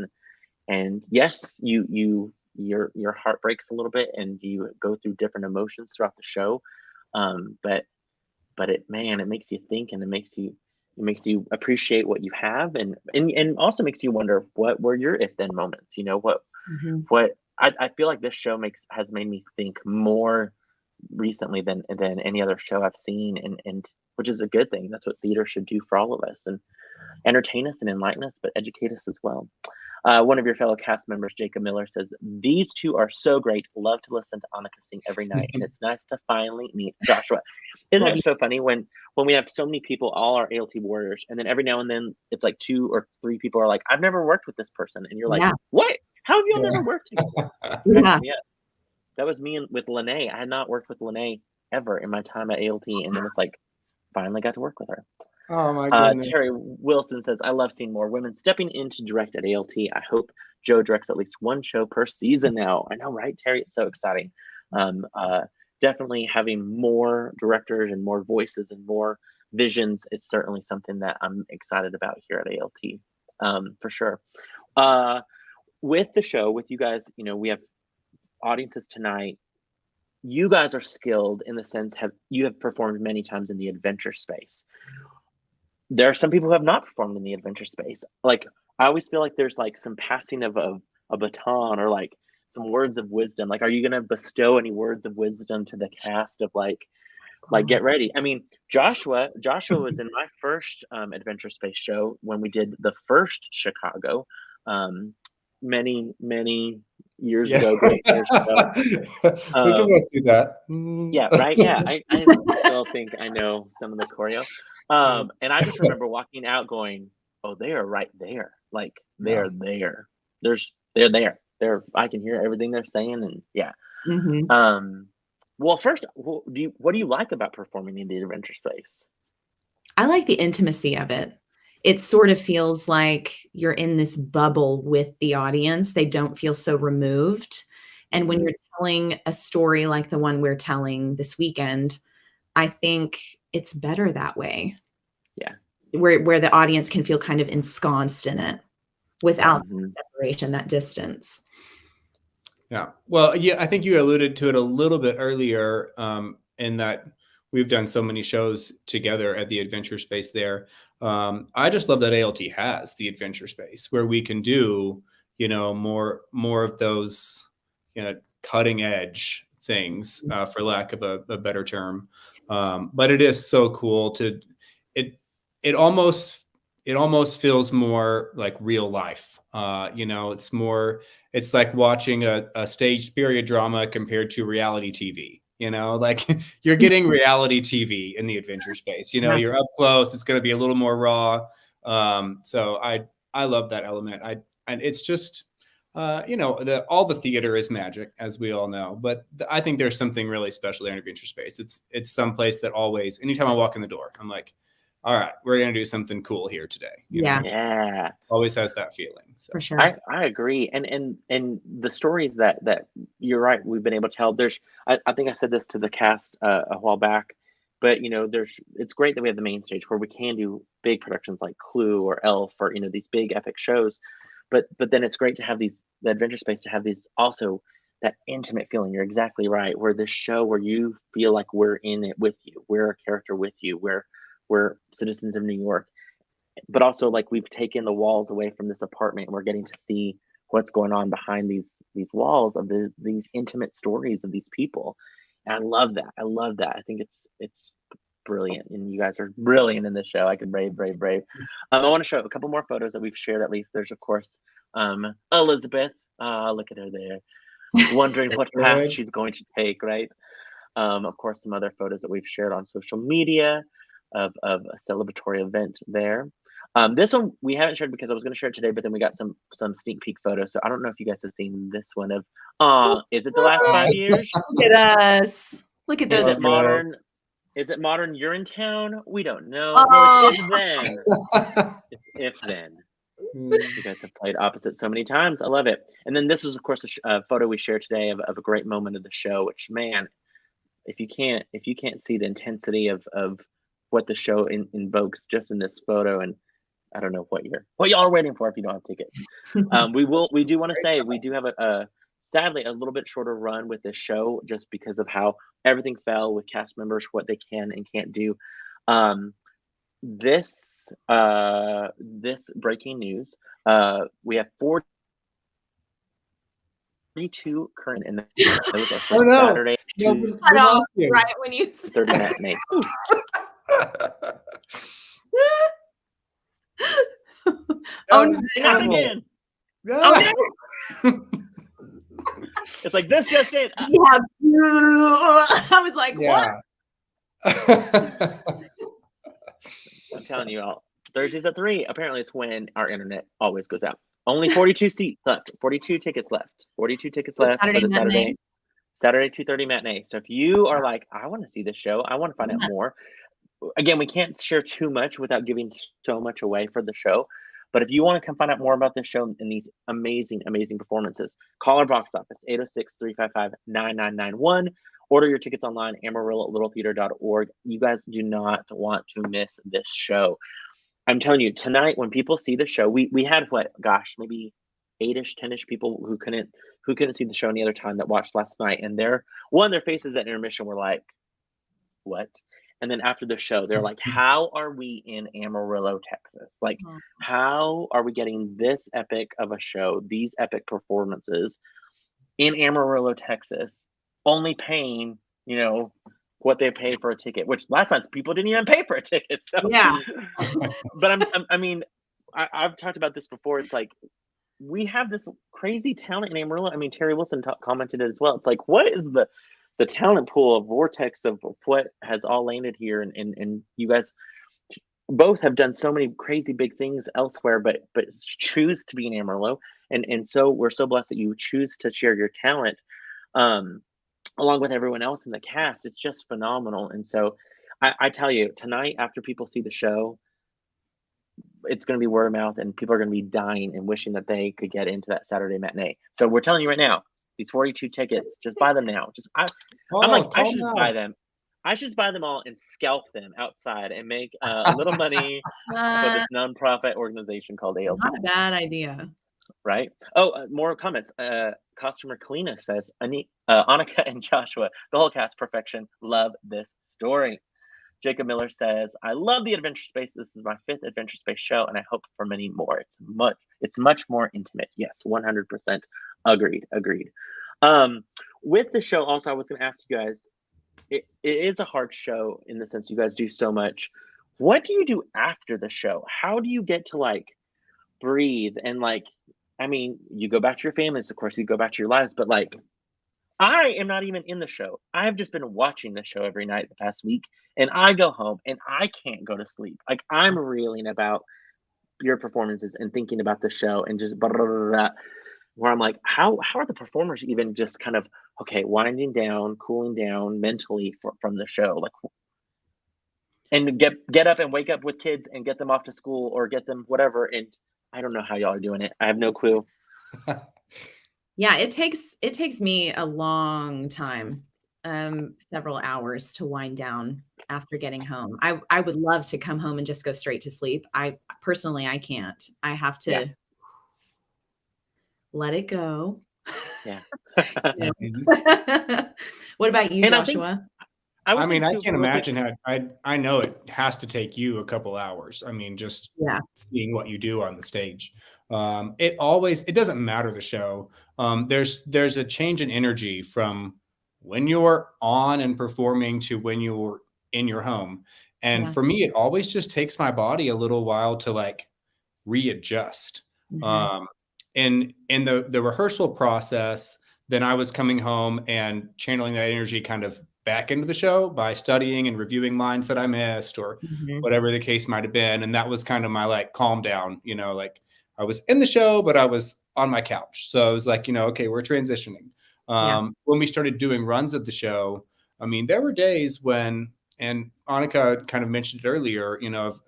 And yes, your heart breaks a little bit and you go through different emotions throughout the show. But it makes you think, and it makes you appreciate what you have, and also makes you wonder what were your if then moments, what I feel like this show has made me think more recently than any other show I've seen, and which is a good thing. That's what theater should do for all of us, and entertain us and enlighten us, but educate us as well. One of your fellow cast members, Jacob Miller, says, these two are so great. Love to listen to Annika sing every night. And it's nice to finally meet Joshua. Isn't it so funny when we have so many people, all our ALT warriors, and then every now and then it's like 2 or 3 people are like, I've never worked with this person. And you're like, what? How have y'all never worked together? Yeah. That was me with Lene. I had not worked with Lene ever in my time at ALT. And then it's like, finally got to work with her. Oh my goodness. Terry Wilson says, I love seeing more women stepping in to direct at ALT. I hope Joe directs at least one show per season now. I know, right, Terry? It's so exciting. Definitely having more directors and more voices and more visions is certainly something that I'm excited about here at ALT, for sure. With the show, with you guys, we have audiences tonight. You guys are skilled in the sense you have performed many times in the adventure space. There are some people who have not performed in the adventure space. Like, I always feel like there's like some passing of a baton, or like some words of wisdom. Like, are you going to bestow any words of wisdom to the cast of like get ready? I mean, Joshua was in my first adventure space show when we did the first Chicago, many years ago, great years ago. We can both do that. Yeah, right. Yeah, I still think I know some of the choreo. And I just remember walking out going, "Oh, they are right there. Like they're there. They're there. I can hear everything they're saying." And yeah. Well, first, what do you like about performing in the adventure space? I like the intimacy of it. It sort of feels like you're in this bubble with the audience. They don't feel so removed. And when you're telling a story like the one we're telling this weekend, I think it's better that way. Yeah. Where the audience can feel kind of ensconced in it without that separation, that distance. Yeah. Well, yeah, I think you alluded to it a little bit earlier, in that we've done so many shows together at the adventure space there. I just love that ALT has the adventure space where we can do, more of those, cutting edge things, for lack of a better term. But it is so cool it almost feels more like real life. It's like watching a staged period drama compared to reality TV. Like you're getting reality TV in the adventure space. You're up close. It's going to be a little more raw. So I love that element. And it's just, all the theater is magic, as we all know. But I think there's something really special there in adventure space. It's someplace that always, anytime I walk in the door, I'm like, all right, we're going to do something cool here today. Yeah. Always has that feeling. So. For sure. I agree. And the stories that you're right, we've been able to tell. I think I said this to the cast a while back, but it's great that we have the main stage where we can do big productions like Clue or Elf or these big epic shows. But then it's great to have the adventure space to have these also that intimate feeling. You're exactly right. Where this show where you feel like we're in it with you. We're a character with you. We're citizens of New York, but also like we've taken the walls away from this apartment and we're getting to see what's going on behind these walls of these intimate stories of these people. And I love that. I think it's brilliant, and you guys are brilliant in this show. I could brave. I want to show a couple more photos that we've shared. At least there's, of course, Elizabeth. Look at her there, wondering what path she's going to take, right? Of course, some other photos that we've shared on social media of a celebratory event there. This one we haven't shared because I was going to share it today, but then we got some sneak peek photos. So I don't know if you guys have seen this one of, is it the last 5 years? Look at us. Look at those. Is it modern? Is it modern Urinetown? We don't know. Oh. No, it's if then. It's if then. You guys have played opposite so many times. I love it. And then this was, of course, a photo we shared today of a great moment of the show. Which, man, if you can't see the intensity of what the show invokes just in this photo, and I don't know what y'all are waiting for if you don't have tickets. We do want to say we do have a sadly a little bit shorter run with this show just because of how everything fell with cast members, what they can and can't do. This breaking news, we have 42 current, and that was our first Saturday. Right when you said 30 matinee. Not again. No. Oh, no. It's like this just in. Yeah. I was like, what? I'm telling you all, Thursdays at 3, apparently it's when our internet always goes out. Only 42 seats left. 42 tickets left. 42 tickets left for the Saturday 2:30 matinee. So if you are like, I want to see this show, I want to find out more. Again, we can't share too much without giving so much away for the show. But if you want to come find out more about this show and these amazing, amazing performances, call our box office, 806-355-9991. Order your tickets online, amarillo.littletheater.org. You guys do not want to miss this show. I'm telling you, tonight, when people see the show, we had maybe 8-ish, 10-ish people who couldn't see the show any other time that watched last night. And their faces at intermission were like, what? And then after the show, they're like, how are we in Amarillo, Texas? Like, how are we getting this epic of a show, these epic performances in Amarillo, Texas, only paying, what they pay for a ticket, which last night people didn't even pay for a ticket. So yeah. But I've talked about this before. It's like, we have this crazy talent in Amarillo. I mean, Terry Wilson commented it as well. It's like, what is the talent pool of vortex of what has all landed here, and you guys both have done so many crazy big things elsewhere, but choose to be in Amarillo, and so we're so blessed that you choose to share your talent along with everyone else in the cast. It's just phenomenal. And so I tell you, tonight, after people see the show, it's going to be word of mouth, and people are going to be dying and wishing that they could get into that Saturday matinee. So we're telling you right now, these 42 tickets, just buy them now. I should just buy them. I should just buy them all and scalp them outside and make a little money for this nonprofit organization called ALP. Not a bad idea. Right? Oh, more comments. Costumer Kalina says, Annika and Joshua, the whole cast, perfection. Love this story. Jacob Miller says, I love the Adventure Space. This is my 5th Adventure Space show, and I hope for many more. It's much more intimate. Yes, 100%. Agreed. With the show, also, I was going to ask you guys, it is a hard show in the sense you guys do so much. What do you do after the show? How do you get to breathe and you go back to your families, of course, you go back to your lives, but I am not even in the show. I've just been watching the show every night the past week, and I go home and I can't go to sleep. I'm reeling about your performances and thinking about the show and just blah, blah, blah, blah, where I'm like, how are the performers even just kind of, winding down, cooling down mentally from the show? And get up and wake up with kids and get them off to school or get them whatever. And I don't know how y'all are doing it. I have no clue. Yeah, it takes me a long time, several hours to wind down after getting home. I would love to come home and just go straight to sleep. I can't. I have to let it go. Yeah. What about you, Joshua? I can't imagine how. I know it has to take you a couple hours. Just seeing what you do on the stage. It doesn't matter the show. There's a change in energy from when you're on and performing to when you're in your home. And Yeah. for me, it always just takes my body a little while to like readjust. Mhm. In the rehearsal process, then I was coming home and channeling that energy kind of back into the show by studying and reviewing lines that I missed or Mhm. whatever the case might have been. And that was kind of my like calm down, like I was in the show, but I was on my couch. So I was like, okay, we're transitioning. Yeah. When we started doing runs of the show, I mean, there were days when, and Annika kind of mentioned it earlier,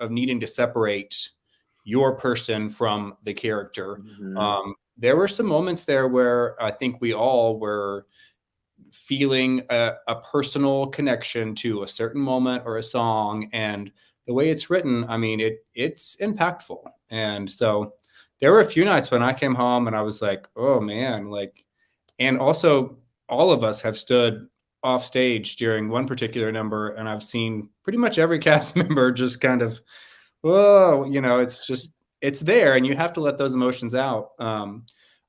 of needing to separate your person from the character. Mhm. There were some moments there where I think we all were feeling a personal connection to a certain moment or a song, and the way it's written, I mean, it's impactful. And so there were a few nights when I came home and I was like, oh man, like, and also all of us have stood off stage during one particular number, and I've seen pretty much every cast member just kind of, whoa, it's there, and you have to let those emotions out.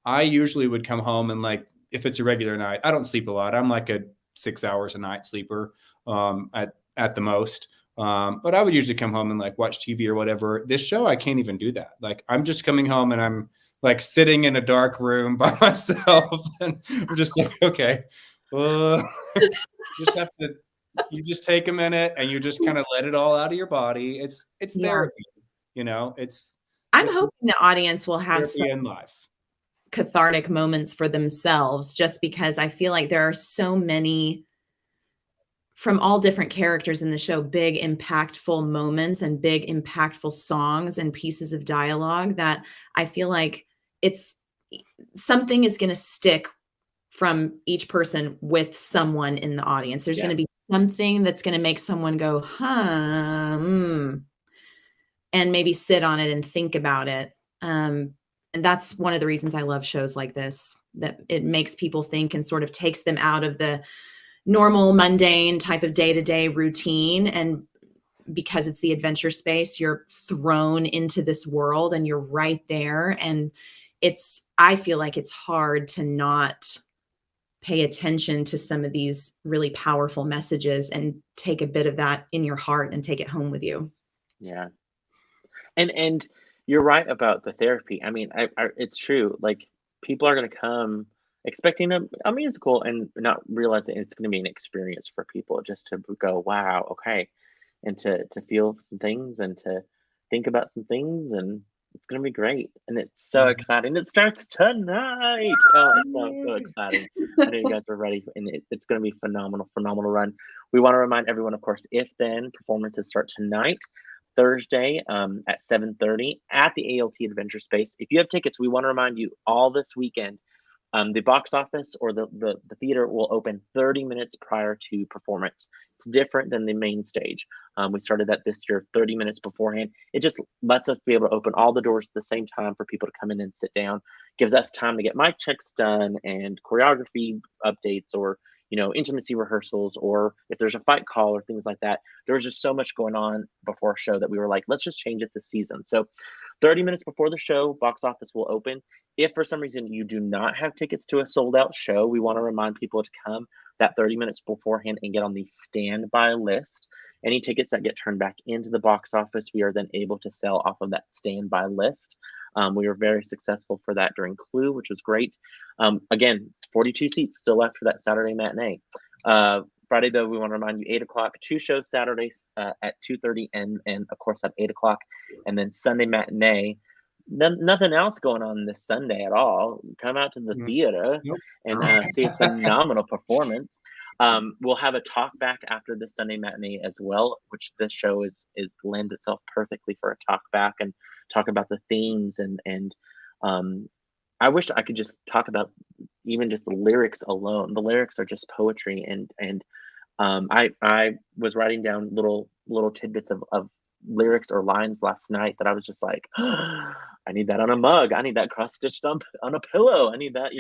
I usually would come home and like, if it's a regular night, I don't sleep a lot. I'm like a 6 hours a night sleeper, at the most. But I would usually come home and like watch TV or whatever. This show, I can't even do that. Like, I'm just coming home and I'm like sitting in a dark room by myself, and I'm just like, okay, uh, just have to. You just take a minute and you just kind of let it all out of your body. It's Yeah. therapy, it's I'm this is hoping the audience will have some therapy in life. cathartic moments for themselves, just because I feel like there are so many from all different characters in the show, big impactful moments and big impactful songs and pieces of dialogue that I feel like it's something is going to stick from each person with someone in the audience. There's Yeah. going to be something that's going to make someone go, and maybe sit on it and think about it. And that's one of the reasons I love shows like this, that it makes people think and sort of takes them out of the normal, mundane type of day-to-day routine. And because it's the adventure space, you're thrown into this world and you're right there. And I feel like it's hard to not pay attention to some of these really powerful messages and take a bit of that in your heart and take it home with you. Yeah. And you're right about the therapy. I mean, it's true. Like, people are gonna come expecting a musical and not realizing it's gonna be an experience for people just to go, "Wow, okay," and to feel some things and to think about some things, and it's gonna be great, and it's so Mhm. exciting. It starts tonight! Oh, it's so exciting. I know you guys are ready, and it's gonna be phenomenal, phenomenal run. We wanna remind everyone, of course, If Then performances start tonight. Thursday at 7:30 at the ALT Adventure Space. If you have tickets, we want to remind you all this weekend. The box office or the theater will open 30 minutes prior to performance. It's different than the main stage. We started that this year 30 minutes beforehand. It just lets us be able to open all the doors at the same time for people to come in and sit down. Gives us time to get mic checks done and choreography updates, or intimacy rehearsals, or if there's a fight call or things like that. There was just so much going on before a show that we were like, let's just change it this season. So 30 minutes before the show, box office will open. If for some reason you do not have tickets to a sold out show, we want to remind people to come that 30 minutes beforehand and get on the standby list. Any tickets that get turned back into the box office, we are then able to sell off of that standby list. We were very successful for that during Clue, which was great. Again, 42 seats still left for that Saturday matinee. Friday, though, we want to remind you, 8 o'clock, 2 shows Saturdays at 2:30 and of course at 8 o'clock. And then Sunday matinee, nothing else going on this Sunday at all. Come out to the Mm. theater Nope. and see a phenomenal performance. We'll have a talk back after the Sunday matinee as well, which this show is lends itself perfectly for a talk back and talk about the themes and I wish I could just talk about even just the lyrics alone. The lyrics are just poetry, and I was writing down little tidbits of lyrics or lines last night that I was just like, I need that on a mug. I need that cross stitched on a pillow. I need that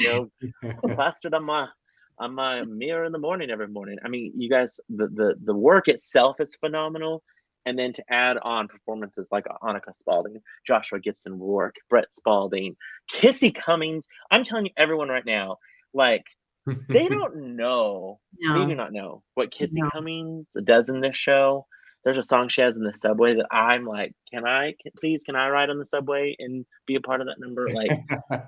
plastered on my mirror in the morning every morning. I mean, you guys, the work itself is phenomenal. And then to add on performances like Annika Spalding, Joshua Gibson Rourke, Brett Spalding, Kissy Cummings. I'm telling you, everyone right now, like, They don't know. They do No, not know what Kitsy no. Cummings does in this show. There's a song she has in the subway that I'm like, please, can I ride on the subway and be a part of that number? Like,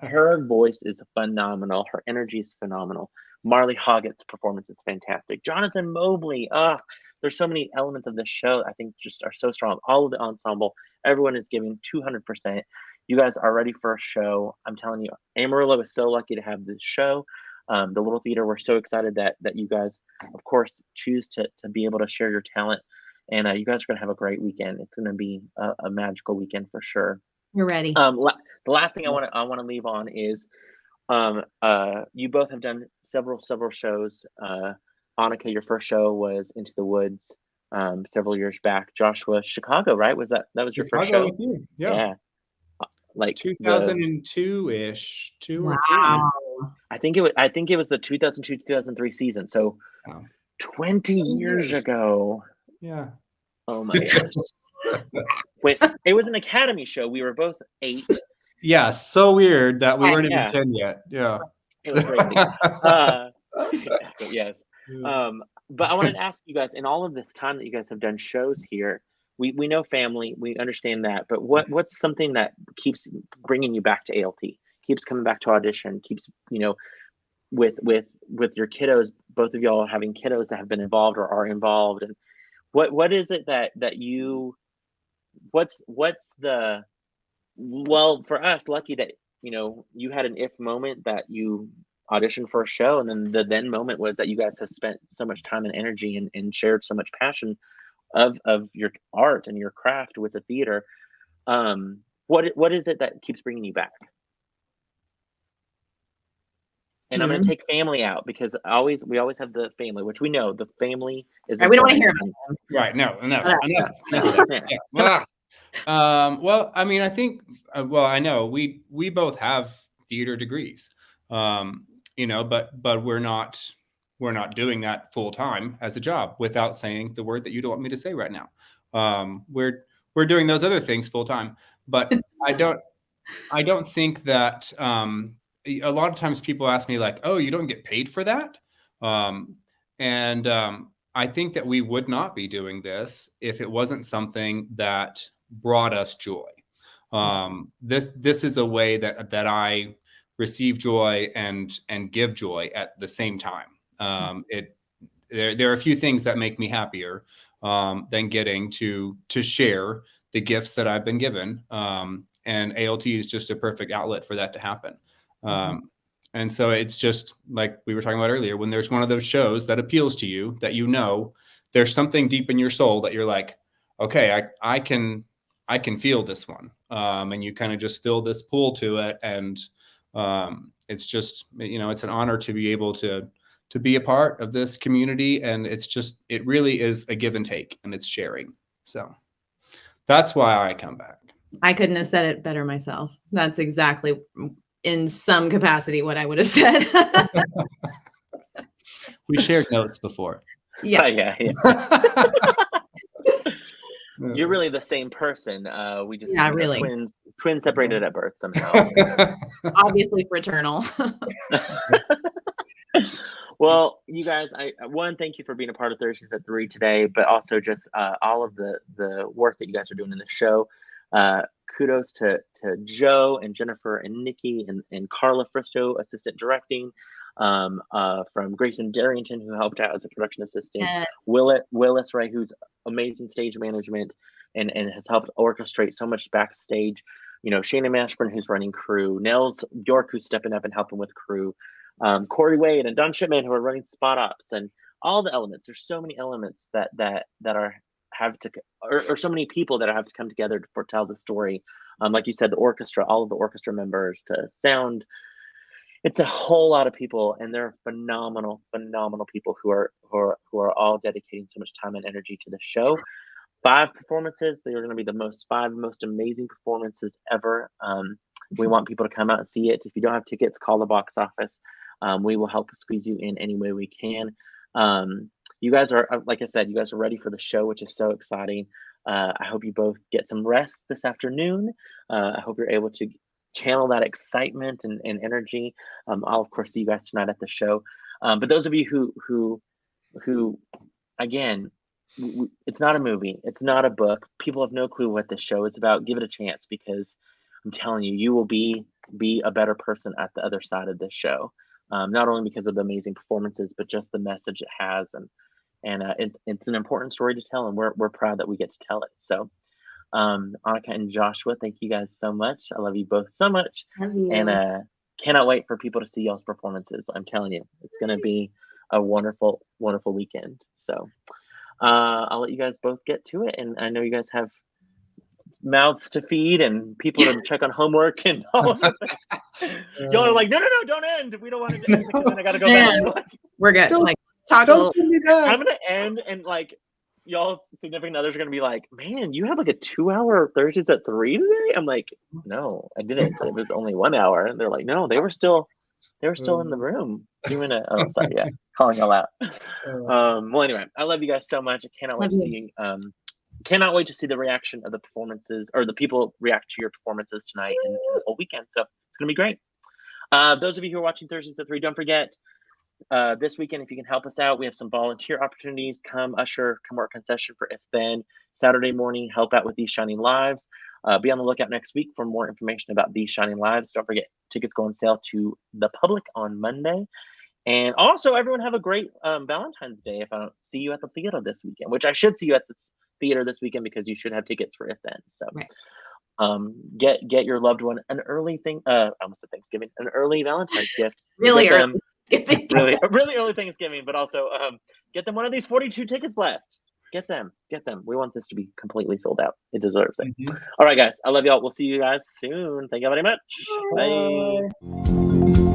her voice is phenomenal. Her energy is phenomenal. Marley Hoggett's performance is fantastic. Jonathan Mobley, there's so many elements of this show I think just are so strong. All of the ensemble, everyone is giving 200%. You guys are ready for a show. I'm telling you, Amarillo is so lucky to have this show. The Little Theater, we're so excited that you guys, of course, choose to be able to share your talent. And you guys are going to have a great weekend. It's going to be a magical weekend for sure. You're ready. The last thing I want to leave on is you both have done several shows. Annika, your first show was Into the Woods several years back. Joshua, Chicago, right? Was that was your first show? With you. Yeah. Like 2002-ish, 2 or 3. Wow. I think it was the 2002-2003 season. So 20 years ago. Yeah. Oh my gosh. Wait, it was an Academy show. We were both 8. Yeah, so weird that we weren't even 10 yet. Yeah. It was crazy. Yes. But I wanted to ask you guys, in all of this time that you guys have done shows here, we know family, we understand that, but what's something that keeps bringing you back to ALT, keeps coming back to audition, keeps, with your kiddos, both of y'all having kiddos that have been involved or are involved, and what is it that you, what's the, well, for us, lucky that you had an if moment that you auditioned for a show, and then the then moment was that you guys have spent so much time and energy and shared so much passion of your art and your craft with the theater. What is it that keeps bringing you back? And I'm going to take family out because we always have the family, which we know the family is. Right, we don't want to hear about them. Right. No, enough. Well, I mean, I think, I know we both have theater degrees, but we're not doing that full time as a job, without saying the word that you don't want me to say right now. We're doing those other things full time, but I don't think that, a lot of times people ask me like, oh, you don't get paid for that. I think that we would not be doing this if it wasn't something that brought us joy. This is a way that I receive joy and give joy at the same time. There are a few things that make me happier than getting to share the gifts that I've been given. And ALT is just a perfect outlet for that to happen. And so it's just like we were talking about earlier, when there's one of those shows that appeals to you, that there's something deep in your soul that you're like, okay, I can feel this one. And you kind of just feel this pull to it. And it's just, it's an honor to be able to be a part of this community. And it really is a give and take, and it's sharing. So that's why I come back. I couldn't have said it better myself. That's exactly, in some capacity, what I would have said. We shared notes before. Yeah. Yeah. You're really the same person. We just really twins separated at birth somehow. Obviously fraternal. Well, you guys, thank you for being a part of Thursdays at 3 today, but also just all of the work that you guys are doing in the show. Kudos to Joe and Jennifer and Nikki and Carla Fristo, assistant directing, from Grayson Darrington, who helped out as a production assistant. Yes. Willis Ray, who's amazing stage management and has helped orchestrate so much backstage. Shannon Mashburn, who's running crew. Nels York, who's stepping up and helping with crew. Corey Wade and Don Shipman, who are running spot ops, and all the elements. There's so many elements that or so many people that have to come together to tell the story. Like you said, the orchestra, all of the orchestra members, to sound. It's a whole lot of people, and they're phenomenal people who are all dedicating so much time and energy to the show. 5 performances. They are going to be the 5 most amazing performances ever. We want people to come out and see it. If you don't have tickets, call the box office. We will help squeeze you in any way we can. You guys are, like I said, you guys are ready for the show, which is so exciting. I hope you both get some rest this afternoon. I hope you're able to channel that excitement and energy. I'll of course see you guys tonight at the show. But those of you who again, it's not a movie, it's not a book. People have no clue what this show is about. Give it a chance, because I'm telling you, you will be a better person at the other side of this show. Not only because of the amazing performances, but just the message it has, and it's an important story to tell, and we're proud that we get to tell it. So, Annika and Joshua, thank you guys so much. I love you both so much, and cannot wait for people to see y'all's performances. I'm telling you, it's going to be a wonderful, wonderful weekend. So, I'll let you guys both get to it, and I know you guys have mouths to feed and people to check on homework and all. Y'all are like, no, don't end. We don't want to end because then I got to go back. We're good. Don't- Like, talk a little. I'm gonna end, and like y'all significant others are gonna be like, man, you have like a 2-hour Thursdays at 3 today. I'm like, no, I didn't. It was only 1 hour. And they're like, no, they were still in the room doing it. Oh, sorry, yeah, calling y'all out. Well, anyway, I love you guys so much. I cannot wait to see cannot wait to see the reaction of the performances, or the people react to your performances tonight and the whole weekend. So it's gonna be great. Those of you who are watching Thursdays at 3, don't forget, this weekend, if you can help us out, we have some volunteer opportunities. Come usher, come work concession for If Then. Saturday morning, help out with These Shining Lives. Be on the lookout next week for more information about These Shining Lives. Don't forget, tickets go on sale to the public on Monday. And also, everyone have a great Valentine's Day if I don't see you at the theater this weekend, which I should see you at the theater this weekend, because you should have tickets for If Then. So get your loved one an early I almost said Thanksgiving, an early Valentine's gift. Really early. really early Thanksgiving, but also get them one of these 42 tickets left. Get them. We want this to be completely sold out. It deserves it. All right, guys, I love y'all. We'll see you guys soon. Thank you very much. Bye.